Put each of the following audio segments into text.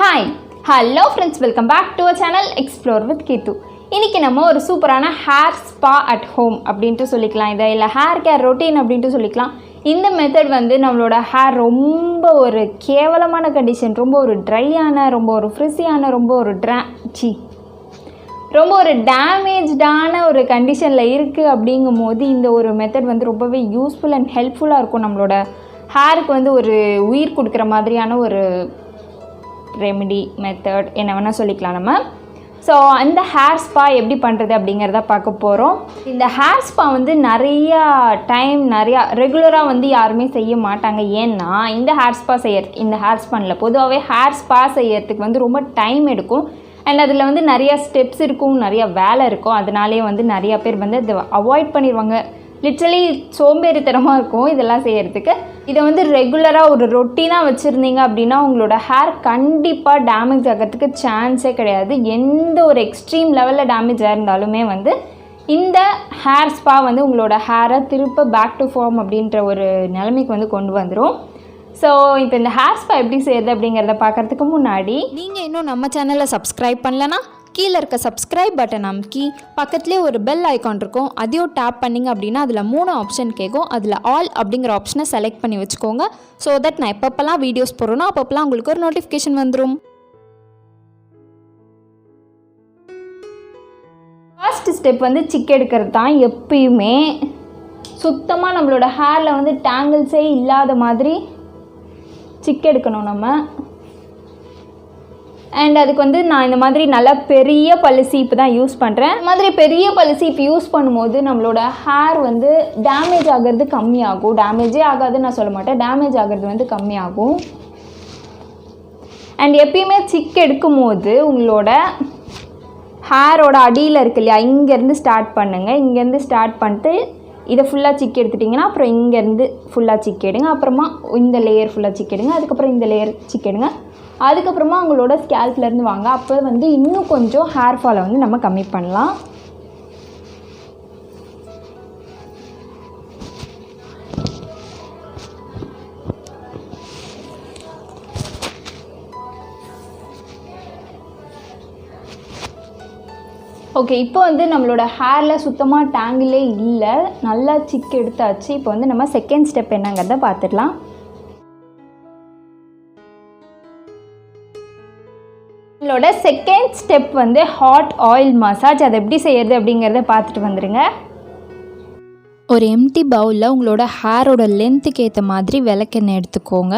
Hi hello friends, welcome back to our channel explore with Keerthu. இன்றைக்கி நம்ம ஒரு சூப்பரான ஹேர் ஸ்பா அட் ஹோம் அப்படின்ட்டு சொல்லிக்கலாம், இதை இல்லை ஹேர் கேர் ரொட்டீன் அப்படின்ட்டு சொல்லிக்கலாம். இந்த மெத்தட் வந்து நம்மளோட ஹேர் ரொம்ப ஒரு கேவலமான கண்டிஷன், ரொம்ப ஒரு ட்ரையான, ரொம்ப ஒரு ஃப்ரிஸியான, ரொம்ப ஒரு டேமேஜ்டான ஒரு கண்டிஷனில் இருக்குது. அப்படிங்கும் போது இந்த ஒரு மெத்தட் வந்து ரொம்பவே யூஸ்ஃபுல் அண்ட் ஹெல்ப்ஃபுல்லாக இருக்கும். நம்மளோட ஹேருக்கு வந்து ஒரு உயிர் கொடுக்குற மாதிரியான ஒரு ரெமெடி மெத்தட் என்ன வேணால் சொல்லிக்கலாம் நம்ம. ஸோ அந்த ஹேர் ஸ்பா எப்படி பண்ணுறது அப்படிங்கிறத பார்க்க போகிறோம். இந்த ஹேர் ஸ்பா வந்து நிறையா ரெகுலராக வந்து யாருமே செய்ய மாட்டாங்க. ஏன்னா இந்த ஹேர் ஸ்பானில் பொதுவாகவே ஹேர் ஸ்பா செய்யறதுக்கு வந்து ரொம்ப டைம் எடுக்கும். அண்ட் அதில் வந்து நிறையா ஸ்டெப்ஸ் இருக்கும், நிறையா வேலை இருக்கும். அதனாலே வந்து நிறையா பேர் வந்து அதை அவாய்ட் பண்ணிடுவாங்க. லிட்ரலி சோம்பேறித்தனமாக இருக்கும் இதெல்லாம் செய்கிறதுக்கு. இதை வந்து ரெகுலராக ஒரு ரொட்டீனாக வச்சுருந்தீங்க அப்படின்னா உங்களோட ஹேர் கண்டிப்பாக டேமேஜ் ஆகிறதுக்கு சான்ஸே கிடையாது. எந்த ஒரு எக்ஸ்ட்ரீம் லெவலில் டேமேஜ் ஆயிருந்தாலுமே வந்து இந்த ஹேர் ஸ்பா வந்து உங்களோட ஹேரை திருப்ப பேக் டு ஃபார்ம் அப்படின்ற ஒரு நிலைமைக்கு வந்து கொண்டு வந்துடும். ஸோ இப்போ இந்த ஹேர் ஸ்பா எப்படி செய்யுது அப்படிங்கிறத பார்க்குறதுக்கு முன்னாடி நீங்கள் இன்னும் நம்ம சேனலை சப்ஸ்கிரைப் பண்ணலன்னா கீழே இருக்க சப்ஸ்கிரைப் பட்டன் அமுக்கி பக்கத்துலேயே ஒரு பெல் ஐக்கான் இருக்கும், அதையும் டேப் பண்ணிங்க அப்படின்னா அதில் 3 ஆப்ஷன் கேட்கும். அதில் ஆல் அப்படிங்கிற ஆப்ஷனை செலக்ட் பண்ணி வச்சுக்கோங்க. ஸோ தட் நான் எப்பப்பெல்லாம் வீடியோஸ் போடுறேனோ அப்பப்பெல்லாம் உங்களுக்கு ஒரு நோட்டிஃபிகேஷன் வந்துடும். ஃபர்ஸ்ட் ஸ்டெப் வந்து சிக் எடுக்கிறது தான். எப்பயுமே சுத்தமாக நம்மளோட ஹேரில் வந்து டேங்கிள்ஸே இல்லாத மாதிரி சிக் எடுக்கணும் நம்ம. அண்ட் அதுக்கு வந்து நான் இந்த மாதிரி நல்லா பெரிய பல்லு சீப்பு தான் யூஸ் பண்ணுறேன். இந்த மாதிரி பெரிய பல்லு சீப்பு யூஸ் பண்ணும்போது நம்மளோட ஹேர் வந்து டேமேஜ் ஆகிறது கம்மியாகும். டேமேஜே ஆகாதுன்னு நான் சொல்ல மாட்டேன், டேமேஜ் ஆகிறது வந்து கம்மியாகும். அண்ட் எப்பயுமே சிக் எடுக்கும் போது உங்களோட ஹேரோட அடியில் இருக்கு இல்லையா, இங்கேருந்து ஸ்டார்ட் பண்ணுங்கள். இங்கேருந்து ஸ்டார்ட் பண்ணிட்டு இதை ஃபுல்லாக சிக் எடுத்துட்டிங்கன்னா அப்புறம் இங்கேருந்து ஃபுல்லாக சிக் எடுங்க. அப்புறமா இந்த லேயர் ஃபுல்லாக சிக் எடுங்க. அதுக்கப்புறம் இந்த லேயர் சிக் எடுங்க. அதுக்கப்புறமா உங்களோட ஸ்கேல்ப்லேருந்து வாங்க. அப்போ வந்து இன்னும் கொஞ்சம் ஹேர் ஃபாலை வந்து நம்ம கம்மி பண்ணலாம். ஓகே, இப்போ வந்து நம்மளோட ஹேரில் சுத்தமாக டேங்கிலே இல்லை, நல்லா சிக் எடுத்தாச்சு. இப்போ வந்து நம்ம செகண்ட் ஸ்டெப் என்னங்கிறத பார்த்துடலாம். நம்மளோட செகண்ட் ஸ்டெப் வந்து ஹாட் ஆயில் மசாஜ். அதை எப்படி செய்யறது அப்படிங்கிறத பார்த்துட்டு வந்துடுங்க. ஒரு எம்டி பவுலில் உங்களோட ஹேரோட லென்த்துக்கு ஏற்ற மாதிரி விளக்கெண்ணெய் எடுத்துக்கோங்க.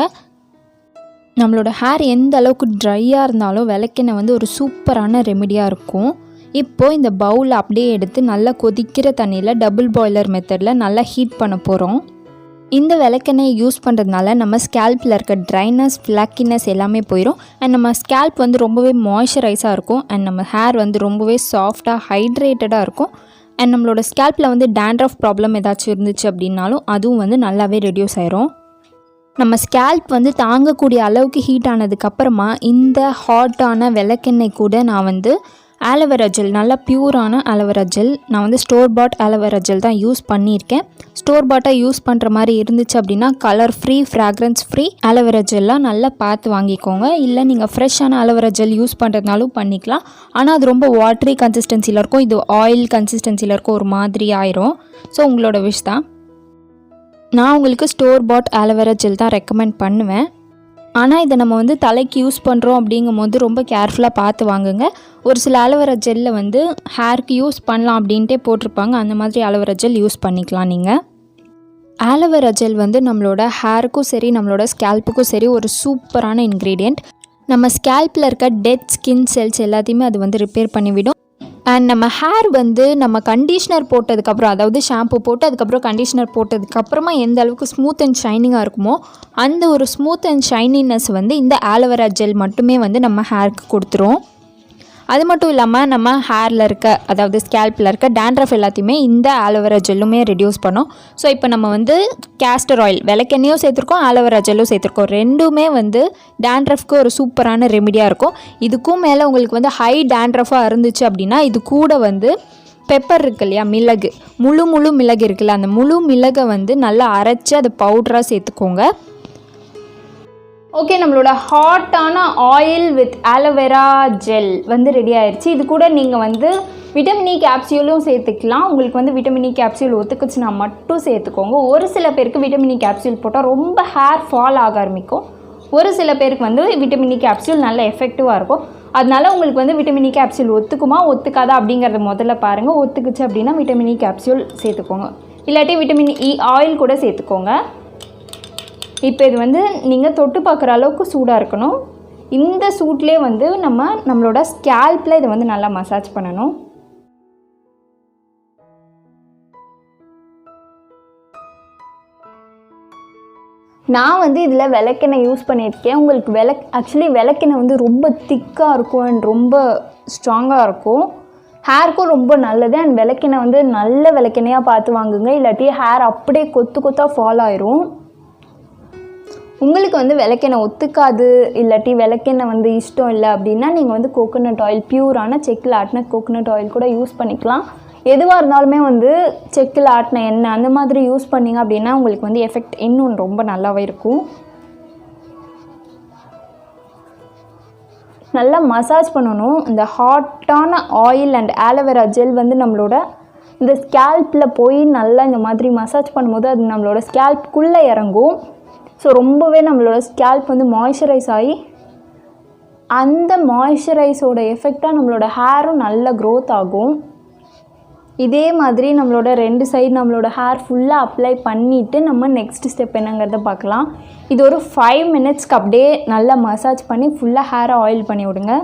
நம்மளோட ஹேர் எந்த அளவுக்கு ட்ரையாக இருந்தாலும் விளக்கெண்ணெய் வந்து ஒரு சூப்பரான ரெமெடியாக இருக்கும். இப்போது இந்த பவுலை அப்படியே எடுத்து நல்லா கொதிக்கிற தண்ணியில் டபுள் பாய்லர் மெத்தடில் நல்லா ஹீட் பண்ண போகிறோம். இந்த விளக்கெண்ணெயை யூஸ் பண்ணுறதுனால நம்ம ஸ்கேல்பில் இருக்க ட்ரைனஸ், ஃப்ளாக்கினஸ் எல்லாமே போயிடும். அண்ட் நம்ம ஸ்கேல்ப் வந்து ரொம்பவே மாய்ஸ்சரைஸாக இருக்கும். அண்ட் நம்ம ஹேர் வந்து ரொம்பவே சாஃப்டாக ஹைட்ரேட்டடாக இருக்கும். அண்ட் நம்மளோட ஸ்கேல்பில் வந்து டேண்ட்ரஃப் ப்ராப்ளம் ஏதாச்சும் இருந்துச்சு அப்படின்னாலும் அதுவும் வந்து நல்லாவே ரெடியூஸ் ஆயிரும். நம்ம ஸ்கேல்ப் வந்து தாங்கக்கூடிய அளவுக்கு ஹீட் ஆனதுக்கப்புறமா இந்த ஹாட்டான விளக்கெண்ணெய் கூட நான் வந்து ஆலோவேரா ஜெல், நல்லா பியூரான ஆலோவேரா ஜெல், நான் வந்து ஸ்டோர் பாட் ஆலோவேரா ஜெல் தான் யூஸ் பண்ணியிருக்கேன். ஸ்டோர் பாட்டாக யூஸ் பண்ணுற மாதிரி இருந்துச்சு அப்படின்னா colour free, fragrance free aloe vera ஜெல்லாம் நல்லா பார்த்து வாங்கிக்கோங்க. இல்லை நீங்கள் ஃப்ரெஷ்ஷான ஆலோவேரா ஜெல் யூஸ் பண்ணுறதுனாலும் பண்ணிக்கலாம். ஆனால் அது ரொம்ப வாட்டரி கன்சிஸ்டன்சியில் இருக்கும், இது ஆயில் கன்சிஸ்டன்சியில் இருக்கும், ஒரு மாதிரி ஆயிரும். ஸோ உங்களோட விஷ் தான். நான் உங்களுக்கு ஸ்டோர் பாட் ஆலோவேரா ஜெல் தான் ரெக்கமெண்ட் பண்ணுவேன். ஆனால் இதை நம்ம வந்து தலைக்கு யூஸ் பண்ணுறோம் அப்படிங்கும் போது ரொம்ப கேர்ஃபுல்லாக பார்த்து வாங்குங்க. ஒரு சில ஆலோவேரா ஜெல்லை வந்து ஹேருக்கு யூஸ் பண்ணலாம் அப்படின்ட்டே போட்டிருப்பாங்க, அந்த மாதிரி ஆலோவேரா ஜெல் யூஸ் பண்ணிக்கலாம் நீங்கள். ஆலோவேரா ஜெல் வந்து நம்மளோட ஹேருக்கும் சரி நம்மளோட ஸ்கேல்ப்புக்கும் சரி ஒரு சூப்பரான இன்க்ரீடியண்ட். நம்ம ஸ்கேல்ப்பில் இருக்க டெட் ஸ்கின் செல்ஸ் எல்லாத்தையுமே அது வந்து ரிப்பேர் பண்ணிவிடும். அண்ட் நம்ம ஹேர் வந்து நம்ம கண்டிஷ்னர் போட்டதுக்கப்புறம், அதாவது ஷாம்பு போட்டு அதுக்கப்புறம் கண்டிஷ்னர் போட்டதுக்கப்புறமா எந்த அளவுக்கு ஸ்மூத் அண்ட் ஷைனிங்காக இருக்குமோ அந்த ஒரு ஸ்மூத் அண்ட் ஷைனினஸ் வந்து இந்த ஆலோவேரா ஜெல் மட்டுமே வந்து நம்ம ஹேருக்கு கொடுத்துரும். அது மட்டும் இல்லாமல் நம்ம ஹேரில் இருக்க, அதாவது ஸ்கேல்பில் இருக்க டேண்ட்ரஃப் எல்லாத்தையுமே இந்த ஆலோவேரா ஜெல்லுமே ரெடியூஸ் பண்ணோம். ஸோ இப்போ நம்ம வந்து கேஸ்டர் ஆயில், விளக்கெண்ணையும் சேர்த்துருக்கோம், ஆலோவேரா ஜெல்லும் சேர்த்துருக்கோம். ரெண்டுமே வந்து டேண்ட்ரஃப்க்கு ஒரு சூப்பரான ரெமிடியாக இருக்கும். இதுக்கும் மேலே உங்களுக்கு வந்து ஹை டேண்ட்ரஃபாக இருந்துச்சு அப்படின்னா இது கூட வந்து பெப்பர் இருக்கு இல்லையா, மிளகு, முழு மிளகு இருக்குல்ல, அந்த முழு மிளகை வந்து நல்லா அரைச்சி அதை பவுடராக சேர்த்துக்கோங்க. ஓகே, நம்மளோட ஹாட்டான ஆயில் வித் ஆலோவேரா ஜெல் வந்து ரெடி ஆயிடுச்சு. இது கூட நீங்கள் வந்து விட்டமின் இ கேப்சியூலும் சேர்த்துக்கலாம். உங்களுக்கு வந்து விட்டமின் இ கேப்சியூல் ஒத்துக்குச்சுன்னா மட்டும் சேர்த்துக்கோங்க. ஒரு சில பேருக்கு விட்டமின் இ கேப்சியூல் போட்டால் ரொம்ப ஹேர் ஃபால் ஆக ஆரம்பிக்கும். ஒரு சில பேருக்கு வந்து விட்டமின் இ கேப்சியூல் நல்ல எஃபெக்டிவாக இருக்கும். அதனால உங்களுக்கு வந்து விட்டமின் இ கேப்சியூல் ஒத்துக்குமா ஒத்துக்காதா அப்படிங்கிறத முதல்ல பாருங்கள். ஒத்துக்குச்சு அப்படின்னா விட்டமின் இ கேப்சியூல் சேர்த்துக்கோங்க, இல்லாட்டி விட்டமின் இ ஆயில் கூட சேர்த்துக்கோங்க. இப்போ இது வந்து நீங்கள் தொட்டு பார்க்குற அளவுக்கு சூடாக இருக்கணும். இந்த சூட்லேயே வந்து நம்மளோட ஸ்கேல்பில் இதை வந்து நல்லா மசாஜ் பண்ணணும். நான் வந்து இதில் விளக்கெண்ணெய் யூஸ் பண்ணியிருக்கேன். உங்களுக்கு ஆக்சுவலி விளக்கெண்ணெய் வந்து ரொம்ப திக்காக இருக்கும் அண்ட் ரொம்ப ஸ்ட்ராங்காக இருக்கும். ஹேருக்கும் ரொம்ப நல்லது. அண்ட் விளக்கெண்ணெய் வந்து நல்ல விளக்கெண்ணையாக பார்த்து வாங்குங்க, இல்லாட்டி ஹேர் அப்படியே கொத்து கொத்தாக ஃபால் ஆயிரும். உங்களுக்கு வந்து விளக்கெண்ணெய் ஒத்துக்காது, இல்லாட்டி விளக்கெண்ணெய் வந்து இஷ்டம் இல்லை அப்படின்னா நீங்கள் வந்து கோகோனட் ஆயில், பியூரான செக்கில் ஆட்டின கோகோனட் ஆயில் கூட யூஸ் பண்ணிக்கலாம். எதுவாக இருந்தாலுமே வந்து செக்கில் ஆட்டின எண்ணெய் அந்த மாதிரி யூஸ் பண்ணிங்க அப்படின்னா உங்களுக்கு வந்து எஃபெக்ட் இன்னும் ரொம்ப நல்லாவே இருக்கும். நல்லா மசாஜ் பண்ணணும். இந்த ஹாட்டான ஆயில் அண்ட் ஆலோவேரா ஜெல் வந்து நம்மளோட இந்த ஸ்கேல்பில் போய் நல்லா இந்த மாதிரி மசாஜ் பண்ணும்போது அது நம்மளோட ஸ்கேல்ப்புக்குள்ளே இறங்கும். ஸோ ரொம்பவே நம்மளோட ஸ்கேல்ப் வந்து மாய்ஸ்சரைஸ் ஆகி அந்த மாய்ஸ்சரைஸோட எஃபெக்டாக நம்மளோட ஹேரும் நல்லா க்ரோத் ஆகும். இதே மாதிரி நம்மளோட 2 சைடு நம்மளோட ஹேர் ஃபுல்லாக அப்ளை பண்ணிவிட்டு நம்ம நெக்ஸ்ட் ஸ்டெப் என்னங்கிறத பார்க்கலாம். இது ஒரு 5 மினிட்ஸ்க்கு அப்படியே நல்லா மசாஜ் பண்ணி ஃபுல்லாக ஹேரை ஆயில் பண்ணி விடுங்க.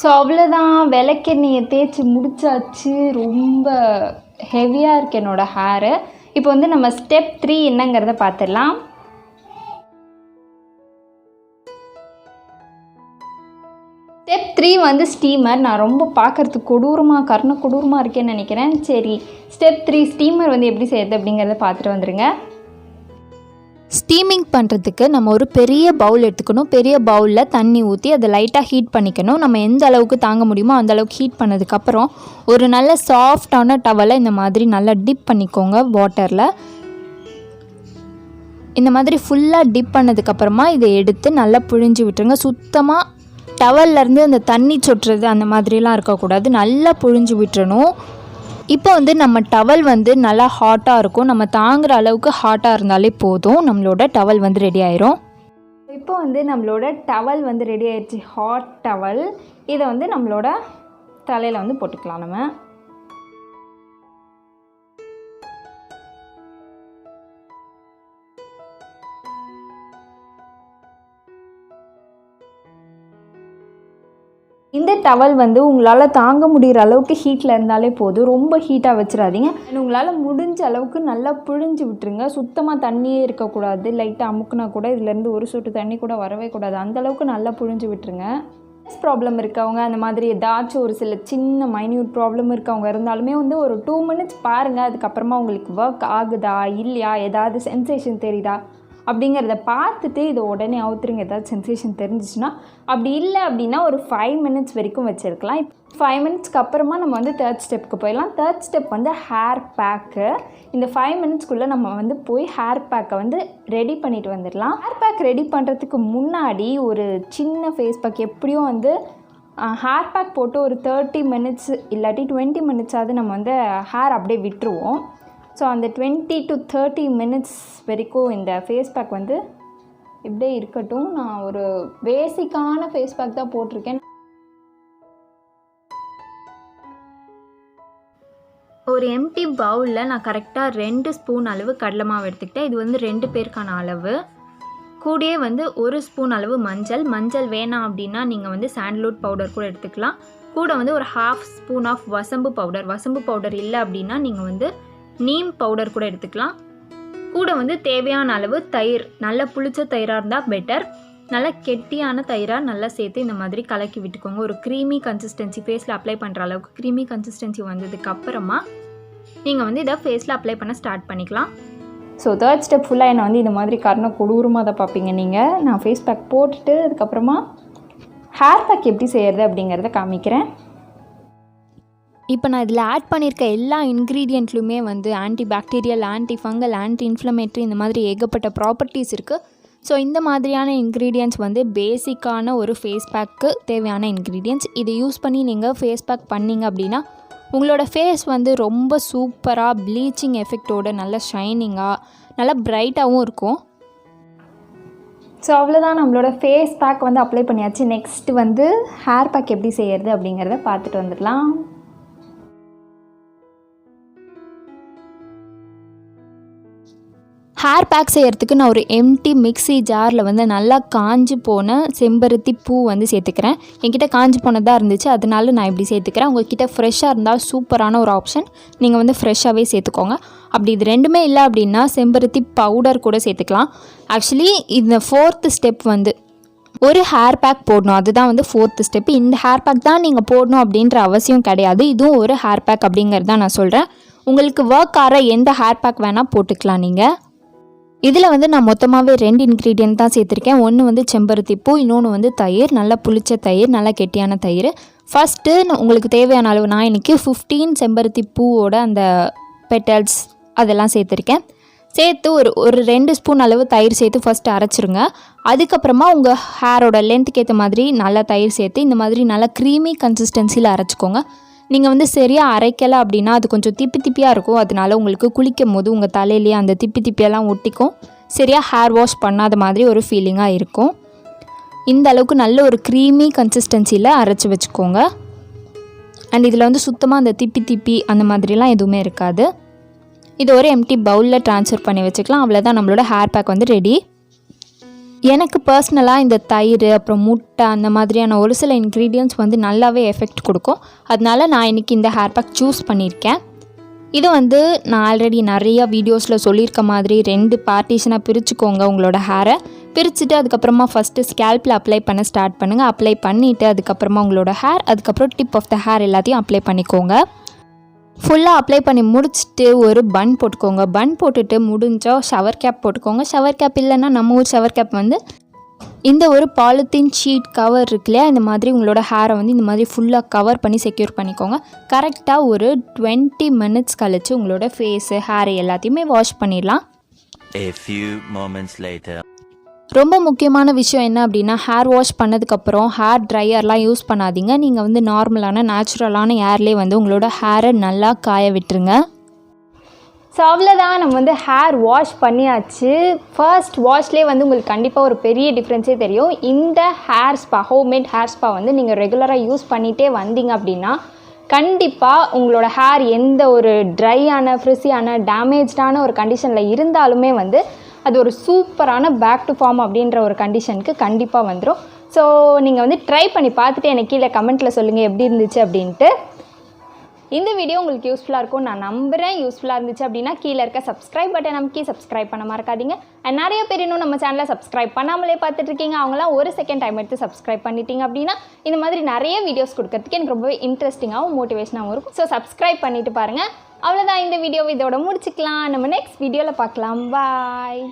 ஸோ அவ்வளோதான், விளக்கெண்ணெயை தேய்ச்சி முடிச்சாச்சு. ரொம்ப ஹெவியாக இருக்குது என்னோடய ஹேரு. இப்போ வந்து நம்ம ஸ்டெப் 3 என்னங்கிறத பார்த்துடலாம். ஸ்டெப் 3 வந்து ஸ்டீமர். நான் ரொம்ப பார்க்குறதுக்கு கொடூரமாக இருக்கேன்னு நினைக்கிறேன். சரி, ஸ்டெப் 3 ஸ்டீமர் வந்து எப்படி செய்யுது அப்படிங்கிறத பார்த்துட்டு வந்துடுங்க. ஸ்டீமிங் பண்ணுறதுக்கு நம்ம ஒரு பெரிய பவுல் எடுத்துக்கணும். பெரிய பவுலில் தண்ணி ஊற்றி அதை லைட்டாக ஹீட் பண்ணிக்கணும். நம்ம எந்த அளவுக்கு தாங்க முடியுமோ அந்த அளவுக்கு ஹீட் பண்ணதுக்கப்புறம் ஒரு நல்ல சாஃப்டான டவலை இந்த மாதிரி நல்லா டிப் பண்ணிக்கோங்க வாட்டரில். இந்த மாதிரி ஃபுல்லாக டிப் பண்ணதுக்கப்புறமா இதை எடுத்து நல்லா புழிஞ்சு விட்டுருங்க. சுத்தமாக டவல்லேருந்து அந்த தண்ணி சொட்டுறது அந்த மாதிரிலாம் இருக்கக்கூடாது, நல்லா புழிஞ்சு விட்டுறணும். இப்போ வந்து நம்ம டவல் வந்து நல்லா ஹாட்டாக இருக்கும். நம்ம தாங்குகிற அளவுக்கு ஹாட்டாக இருந்தாலே போதும், நம்மளோட டவல் வந்து ரெடி ஆயிரும். இப்போ வந்து நம்மளோட டவல் வந்து ரெடி ஆயிடுச்சு, ஹாட் டவல். இதை வந்து நம்மளோட தலையில் வந்து போட்டுக்கலாம். நம்ம இந்த டவல் வந்து உங்களால் தாங்க முடிகிற அளவுக்கு ஹீட்டில் இருந்தாலே போதும், ரொம்ப ஹீட்டாக வச்சிடாதீங்க. உங்களால் முடிஞ்ச அளவுக்கு நல்லா புழிஞ்சு விட்டுருங்க. சுத்தமாக தண்ணியே இருக்கக்கூடாது. லைட்டாக அமுக்குனா கூட இதுலேருந்து ஒரு சொட்டு தண்ணி கூட வரவே கூடாது, அந்தளவுக்கு நல்லா புழிஞ்சு விட்டுருங்க. ப்ராப்ளம் இருக்கவங்க, அந்த மாதிரி ஏதாச்சும் ஒரு சில சின்ன மைன்யூட் ப்ராப்ளம் இருக்கவங்க இருந்தாலுமே வந்து ஒரு 2 மினிட்ஸ் பாருங்கள். அதுக்கப்புறமா உங்களுக்கு ஒர்க் ஆகுதா இல்லையா, ஏதாவது சென்சேஷன் தெரியுதா அப்படிங்கிறத பார்த்துட்டு இதை உடனே அவுத்துருங்க. ஏதாவது சென்சேஷன் தெரிஞ்சிச்சுன்னா. அப்படி இல்லை அப்படின்னா ஒரு 5 மினிட்ஸ் வரைக்கும் வச்சுருக்கலாம். 5 மினிட்ஸ்க்கு அப்புறமா நம்ம வந்து 3rd ஸ்டெப்புக்கு போயிடலாம். 3rd ஸ்டெப் வந்து ஹேர் பேக்கு. இந்த 5 மினிட்ஸ்க்குள்ளே நம்ம வந்து போய் ஹேர் பேக்கை வந்து ரெடி பண்ணிட்டு வந்துடலாம். ஹேர் பேக் ரெடி பண்ணுறதுக்கு முன்னாடி ஒரு சின்ன ஃபேஸ் பேக், எப்படியும் வந்து ஹேர் பேக் போட்டு ஒரு 30 மினிட்ஸ் இல்லாட்டி 20 மினிட்ஸாவது நம்ம வந்து ஹேர் அப்படியே விட்டுருவோம். ஸோ அந்த 20 to 30 மினிட்ஸ் வரைக்கும் இந்த ஃபேஸ் பேக் வந்து இப்படியே இருக்கட்டும். நான் ஒரு பேசிக்கான ஃபேஸ் பேக் தான் போட்டிருக்கேன். ஒரு எம்டி பவுலில் நான் கரெக்டாக 2 ஸ்பூன் அளவு கடலை மாவு எடுத்துக்கிட்டேன். இது வந்து 2 பேருக்கான அளவு. கூடயே வந்து 1 ஸ்பூன் அளவு மஞ்சள் வேணாம் அப்படின்னா நீங்கள் வந்து சாண்டல்வுட் பவுடர் கூட எடுத்துக்கலாம். கூட வந்து ஒரு 1/2 ஸ்பூன் ஆஃப் வசம்பு பவுடர் இல்லை அப்படின்னா நீங்கள் வந்து நீம் பவுடர் கூட எடுத்துக்கலாம். கூட வந்து தேவையான அளவு தயிர், நல்ல புளிச்ச தயிராக இருந்தால் பெட்டர். நல்லா கெட்டியான தயிராக நல்லா சேர்த்து இந்த மாதிரி கலக்கி விட்டுக்கோங்க. ஒரு க்ரீமி கன்சிஸ்டன்சி, ஃபேஸில் அப்ளை பண்ணுற அளவுக்கு க்ரீமி கன்சிஸ்டன்சி வந்ததுக்கப்புறமா நீங்கள் வந்து இதை ஃபேஸில் அப்ளை பண்ண ஸ்டார்ட் பண்ணிக்கலாம். ஸோ 3rd ஸ்டெப் ஃபுல்லாக என்னை வந்து இந்த மாதிரி கொடூரமாக தான் பார்ப்பீங்க நீங்கள். நான் ஃபேஸ் பேக் போட்டுட்டு அதுக்கப்புறமா ஹேர் பேக் எப்படி செய்கிறது அப்படிங்கிறத காமிக்கிறேன். இப்போ நான் இதில் ஆட் பண்ணியிருக்க எல்லா இன்க்ரீடியண்ட்லையுமே வந்து anti bacterial, anti fungal, anti inflammatory இந்த மாதிரி ஏகப்பட்ட ப்ராப்பர்ட்டிஸ் இருக்குது. ஸோ இந்த மாதிரியான இன்க்ரீடியன்ட்ஸ் வந்து பேசிக்கான ஒரு ஃபேஸ் பேக்கு தேவையான இன்க்ரீடியன்ட்ஸ். இதை யூஸ் பண்ணி நீங்கள் ஃபேஸ் பேக் பண்ணிங்க அப்படின்னா உங்களோட ஃபேஸ் வந்து ரொம்ப சூப்பராக ப்ளீச்சிங் எஃபெக்டோட நல்ல ஷைனிங்காக நல்லா ப்ரைட்டாகவும் இருக்கும். ஸோ அவ்வளோதான், நம்மளோட ஃபேஸ் பேக் வந்து அப்ளை பண்ணியாச்சு. நெக்ஸ்ட் வந்து ஹேர் பேக் எப்படி செய்கிறது அப்படிங்கிறத பார்த்துட்டு வந்துடலாம். ஹேர் பேக் செய்கிறதுக்கு நான் ஒரு எம்டி மிக்ஸி ஜாரில் வந்து நல்லா காஞ்சி போன செம்பருத்தி பூ வந்து சேர்த்துக்கிறேன். என்கிட்ட காஞ்சி போனதாக இருந்துச்சு, அதனால நான் இப்படி சேர்த்துக்கிறேன். உங்கள்கிட்ட ஃப்ரெஷ்ஷாக இருந்தால் சூப்பரான ஒரு ஆப்ஷன், நீங்கள் வந்து ஃப்ரெஷ்ஷாகவே சேர்த்துக்கோங்க. அப்படி இது ரெண்டுமே இல்லை அப்படின்னா செம்பருத்தி பவுடர் கூட சேர்த்துக்கலாம். ஆக்சுவலி இந்த 4th ஸ்டெப் வந்து ஒரு ஹேர் பேக் போடணும், அதுதான் வந்து 4th ஸ்டெப். இந்த ஹேர் பேக் தான் நீங்கள் போடணும் அப்படின்ற அவசியம் கிடையாது. இதுவும் ஒரு ஹேர் பேக் அப்படிங்கிறது தான் நான் சொல்கிறேன். உங்களுக்கு ஒர்க் ஆகிற எந்த ஹேர் பேக் வேணால் போட்டுக்கலாம் நீங்கள். இதில் வந்து நான் மொத்தமாகவே 2 இன்க்ரீடியன்ட் தான் சேர்த்துருக்கேன். ஒன்று வந்து செம்பருத்தி பூ, இன்னொன்று வந்து தயிர், நல்லா புளிச்ச தயிர், நல்லா கெட்டியான தயிர். ஃபஸ்ட்டு உங்களுக்கு தேவையான அளவு நான் இன்றைக்கி 15 செம்பருத்தி பூவோட அந்த பெட்டல்ஸ் அதெல்லாம் சேர்த்துருக்கேன். சேர்த்து ஒரு 2 ஸ்பூன் அளவு தயிர் சேர்த்து ஃபஸ்ட்டு அரைச்சிருங்க. அதுக்கப்புறமா உங்கள் ஹேரோட லென்த்துக்கு ஏற்ற மாதிரி நல்லா தயிர் சேர்த்து இந்த மாதிரி நல்லா க்ரீமி கன்சிஸ்டன்சியில் அரைச்சிக்கோங்க. நீங்கள் வந்து சரியாக அரைக்கலை அப்படின்னா அது கொஞ்சம் திப்பியாக இருக்கும். அதனால உங்களுக்கு குளிக்கும் போது உங்கள் தலையிலேயே அந்த திப்பியெல்லாம் ஒட்டிக்கும். சரியாக ஹேர் வாஷ் பண்ணாத மாதிரி ஒரு ஃபீலிங்காக இருக்கும். இந்த அளவுக்கு நல்ல ஒரு க்ரீமி கன்சிஸ்டன்சியில் அரைச்சி வச்சுக்கோங்க. அண்ட் இதில் வந்து சுத்தமாக அந்த திப்பி அந்த மாதிரிலாம் எதுவுமே இருக்காது. இது ஒரு எம்டி பவுலில் ட்ரான்ஸ்ஃபர் பண்ணி வச்சுக்கலாம். அவ்வளோதான், நம்மளோட ஹேர் பேக் வந்து ரெடி. எனக்கு பர்சனலாக இந்த தயிர் அப்புறம் முட்டை அந்த மாதிரியான ஒரு சில இன்க்ரீடியன்ட்ஸ் வந்து நல்லாவே எஃபெக்ட் கொடுக்கும். அதனால நான் இன்றைக்கி இந்த ஹேர் பேக் சூஸ் பண்ணியிருக்கேன். இது வந்து நான் ஆல்ரெடி நிறையா வீடியோஸில் சொல்லியிருக்க மாதிரி 2 பார்ட்டிஷனாக பிரிச்சுக்கோங்க. உங்களோட ஹேரை பிரிச்சுட்டு அதுக்கப்புறமா ஃபஸ்ட்டு ஸ்கேல்பில் அப்ளை பண்ண ஸ்டார்ட் பண்ணுங்கள். அப்ளை பண்ணிவிட்டு அதுக்கப்புறமா உங்களோட ஹேர், அதுக்கப்புறம் டிப் ஆஃப் த ஹேர் எல்லாத்தையும் அப்ளை பண்ணிக்கோங்க. ஃபுல்லாக அப்ளை பண்ணி முடிச்சுட்டு ஒரு பன் போட்டுக்கோங்க. பன் போட்டுட்டு முடிஞ்சால் ஷவர் கேப் போட்டுக்கோங்க. ஷவர் கேப் இல்லைன்னா நம்ம ஊர் ஷவர் கேப் வந்து இந்த ஒரு பாலித்தீன் ஷீட் கவர் இருக்கு இல்லையா, இந்த மாதிரி உங்களோட ஹேரை வந்து இந்த மாதிரி ஃபுல்லாக கவர் பண்ணி செக்யூர் பண்ணிக்கோங்க. கரெக்டாக ஒரு 20 மினிட்ஸ் கழித்து உங்களோட ஃபேஸு ஹேர் எல்லாத்தையுமே வாஷ் பண்ணிடலாம். A few moments later. ரொம்ப முக்கியமான விஷயம் என்ன அப்படின்னா, ஹேர் வாஷ் பண்ணதுக்கப்புறம் ஹேர் ட்ரையர்லாம் யூஸ் பண்ணாதீங்க. நீங்கள் வந்து நார்மலான நேச்சுரலான ஏர்லேயே வந்து உங்களோட ஹேரை நல்லா காய விட்டுருங்க. ஸோ அவ்வளோதான், நம்ம வந்து ஹேர் வாஷ் பண்ணியாச்சு. ஃபர்ஸ்ட் வாஷ்லேயே வந்து உங்களுக்கு கண்டிப்பாக ஒரு பெரிய டிஃப்ரென்ஸே தெரியும். இந்த hair spa, homemade hair spa வந்து நீங்கள் ரெகுலராக யூஸ் பண்ணிகிட்டே வந்தீங்க அப்படின்னா கண்டிப்பாக உங்களோட ஹேர் எந்த ஒரு ட்ரையான ஃப்ரிஸியான டேமேஜ்டான ஒரு கண்டிஷனில் இருந்தாலுமே வந்து அது ஒரு சூப்பரான பேக் டு ஃபார்ம் அப்படின்ற ஒரு கண்டிஷனுக்கு கண்டிப்பாக வந்துடும். ஸோ நீங்கள் வந்து ட்ரை பண்ணி பார்த்துட்டு எனக்கு கீழே கமெண்ட்டில் சொல்லுங்கள் எப்படி இருந்துச்சு அப்படின்ட்டு. இந்த வீடியோ உங்களுக்கு யூஸ்ஃபுல்லாக இருக்கும் நான் நம்புகிறேன். யூஸ்ஃபுல்லாக இருந்துச்சு அப்படின்னா கீழே இருக்க சப்ஸ்கிரைப் பட்டன் நமக்கு சப்ஸ்கிரைப் பண்ண மறக்காதீங்க. அண்ட் நிறைய பேர் இன்னும் நம்ம சேனலை சப்ஸ்கிரைப் பண்ணாமலே பார்த்துட்ருக்கீங்க. அவங்களாம் ஒரு செகண்ட் டைம் எடுத்து சப்ஸ்கிரைப் பண்ணிட்டீங்க அப்படின்னா இந்த மாதிரி நிறைய வீடியோஸ் கொடுக்கறதுக்கு எனக்கு ரொம்பவே இன்ட்ரெஸ்டிங்காகவும் மோட்டிவேஷனாகவும் இருக்கும். ஸோ சப்ஸ்கிரைப் பண்ணிவிட்டு பாருங்கள். அவ்வளோதான், இந்த வீடியோவை இதோட முடிச்சுக்கலாம். நம்ம நெக்ஸ்ட் வீடியோவில் பார்க்கலாம். பாய்.